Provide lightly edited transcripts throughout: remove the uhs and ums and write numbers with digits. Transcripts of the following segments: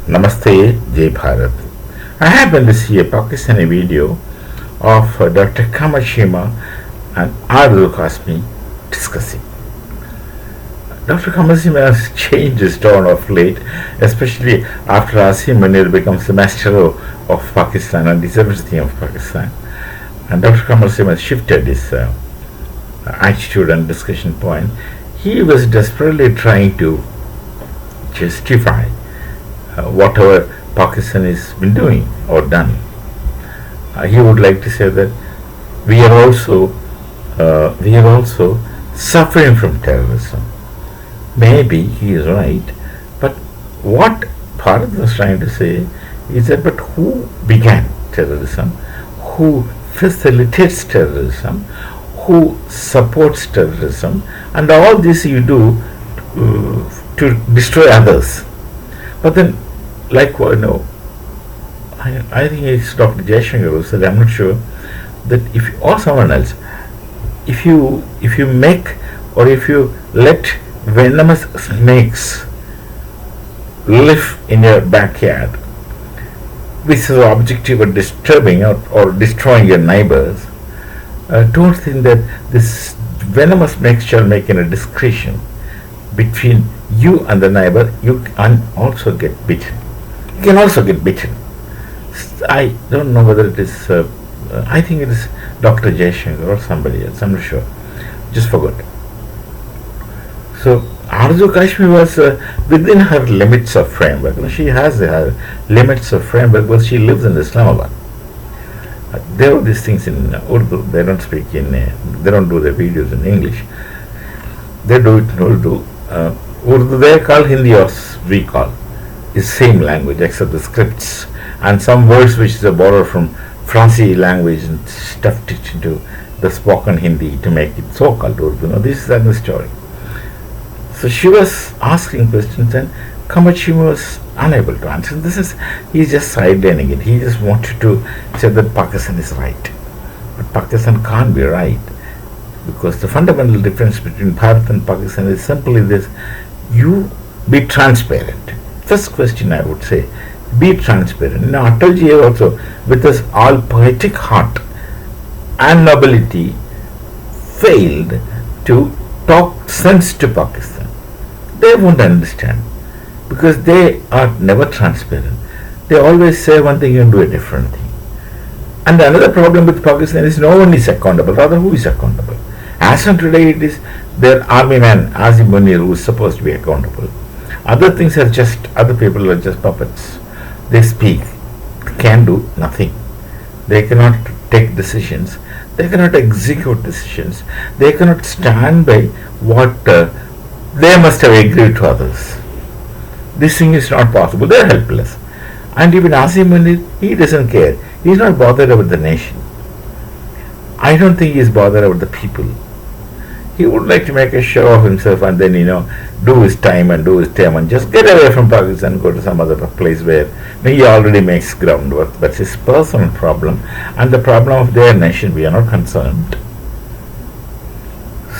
Namaste, Jai Bharat. I happened to see a Pakistani video of Dr. Kamashima and Ardul Kasmi discussing. Dr. Kamashima has changed his tone of late, especially after Asim Munir becomes the master of Pakistan and is everything of Pakistan. And Dr. Kamashima has shifted his attitude and discussion point. He was desperately trying to justify whatever Pakistan has been doing or done. He would like to say that we are also suffering from terrorism. Maybe he is right, but what Bharat was trying to say is that but who began terrorism, who facilitates terrorism, who supports terrorism, and all this you do to destroy others. But then, like I think it's Dr. Jaishankar who said, I'm not sure, that if you, or someone else, if you make or if you let venomous snakes live in your backyard, which is the objective of disturbing or destroying your neighbors, don't think that this venomous snake shall make a discretion between you and the neighbor. You can also get bitten. You can also get bitten. I don't know whether it is, I think it is Dr. Jaishankar or somebody else, I'm not sure. Just forgot. So, Arzu Kashmi was within her limits of framework. She has her limits of framework because she lives in Islamabad. There are these things in Urdu. They don't speak in, they don't do their videos in English. They do it in Urdu. Urdu they call Hindi or we call. It's same language except the scripts and some words which is borrowed from Farsi language and stuffed it into the spoken Hindi to make it so called Urdu. This is another story. So she was asking questions and Kamashima was unable to answer. He's just sidelining it. He just wanted to say that Pakistan is right. But Pakistan can't be right because the fundamental difference between Bharat and Pakistan is simply this: you be transparent. First question I would say, be transparent. Now Atalji also, with his all poetic heart and nobility, failed to talk sense to Pakistan. They won't understand because they are never transparent. They always say one thing and do a different thing. And another problem with Pakistan is no one is accountable. Rather, who is accountable? As on today, it is their army man, Asim Munir, who is supposed to be accountable. Other things are just, other people are just puppets. They speak, can do nothing. They cannot take decisions. They cannot execute decisions. They cannot stand by what they must have agreed to others. This thing is not possible. They are helpless. And even Asim Munir, he doesn't care. He is not bothered about the nation. I don't think he is bothered about the people. He would like to make a show of himself and then, do his time and do his term and just get away from Pakistan and go to some other place where he already makes groundwork. That's his personal problem and the problem of their nation. We are not concerned.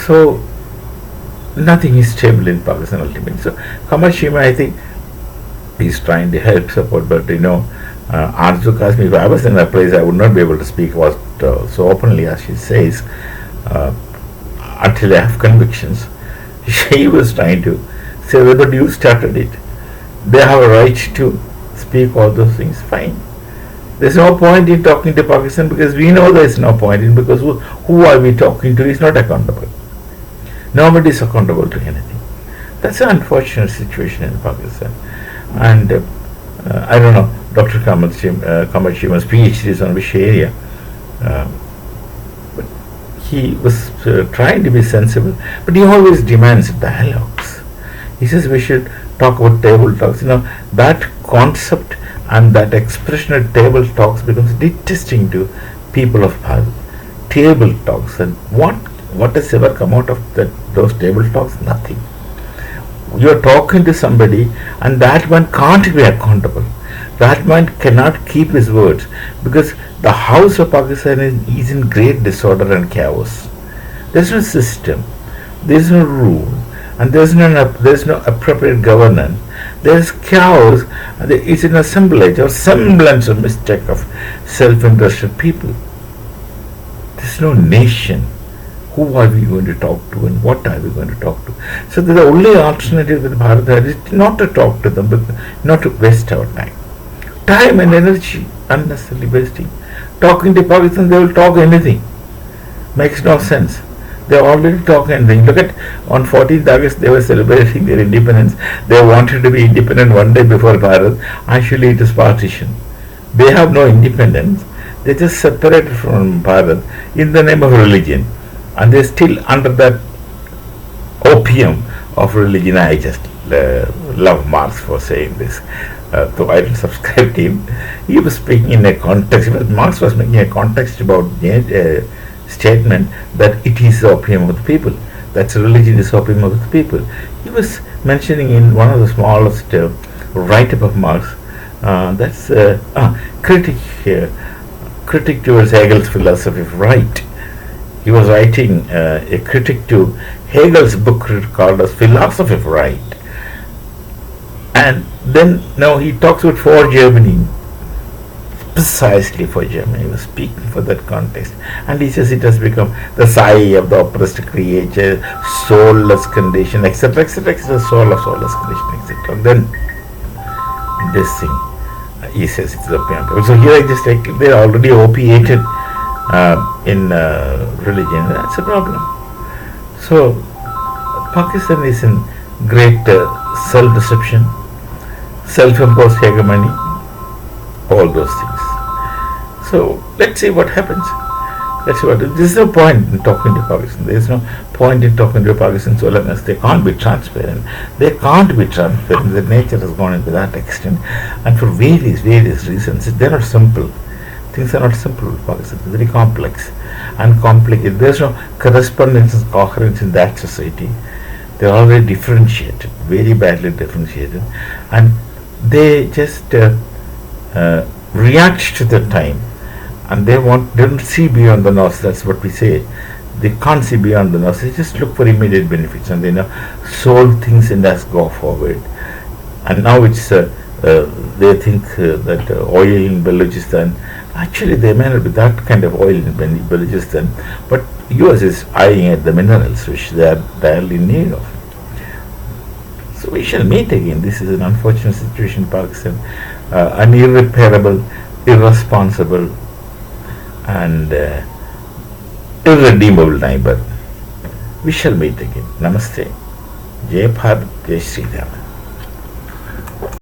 So, nothing is stable in Pakistan ultimately. So, Kamashima, I think, is trying to help support, but Arzu Kashmi, if I was in that place, I would not be able to speak so openly as she says until I have convictions. She was trying to say, well, but you started it. They have a right to speak all those things. Fine. There's no point in talking to Pakistan because we know there's no point in because who are we talking to is not accountable. Nobody is accountable to anything. That's an unfortunate situation in Pakistan. And I don't know, Dr. Kamashima's PhD is on which area. But he was trying to be sensible, but he always demands dialogues. He says we should talk about table talks. That concept and that expression at table talks becomes detesting to people of Bharat. Table talks, and what has ever come out of those table talks? Nothing. You are talking to somebody and that man can't be accountable. That man cannot keep his words because the house of Pakistan is in great disorder and chaos. There is no system, there is no rule, and there is no appropriate governance. There's chaos. It's an assemblage or semblance or mistake of self-interested people. There's no nation. Who are we going to talk to and what are we going to talk to? So the only alternative that Bharat has is not to talk to them, but not to waste our time. Time and energy unnecessarily wasting. Talking to Pakistan, they will talk anything. Makes no sense. They are already talking anything. Look at on 14th August, they were celebrating their independence. They wanted to be independent one day before Bharat. Actually, it is partition. They have no independence. They just separated from Bharat in the name of religion. And they're still under that opium of religion. I just love Marx for saying this. Though I don't subscribe to him, he was speaking in a context. Marx was making a context about statement that it is the opium of the people. That's religion is opium of the people. He was mentioning in one of the smallest write-up of Marx. That's critic towards Hegel's philosophy of right. He was writing a critic to Hegel's book called as Philosophy of Right. And then now he talks about for Germany, precisely for Germany. He was speaking for that context. And he says it has become the sigh of the oppressed creature, soulless condition, etc., etc., etc., soul of soulless condition, etc. Then this thing, he says it's the opium. So here I just take, they're already opiated in religion. That's a problem. So Pakistan is in great self-deception, self-imposed hegemony, all those things. So let's see what happens. There's no point in talking to Pakistan. There's no point in talking to Pakistan so long as they can't be transparent. They can't be transparent. Their nature has gone into that extent, and for various reasons, they're not simple. Things are not simple with Pakistan. It's very complex and complicated. There's no correspondence and coherence in that society. They're already differentiated, very badly differentiated, and they just react to the time, and they don't see beyond the nose. That's what we say. They can't see beyond the nose. They just look for immediate benefits, and they solve things and just go forward. And now it's they think that oil in Balochistan. Actually, there may not be that kind of oil in Balochistan, but US is eyeing at the minerals which they are direly in need of. So we shall meet again. This is an unfortunate situation in Pakistan, an irreparable, irresponsible, and irredeemable neighbor. We shall meet again. Namaste. Jai Bharat, Jai Sri Ram.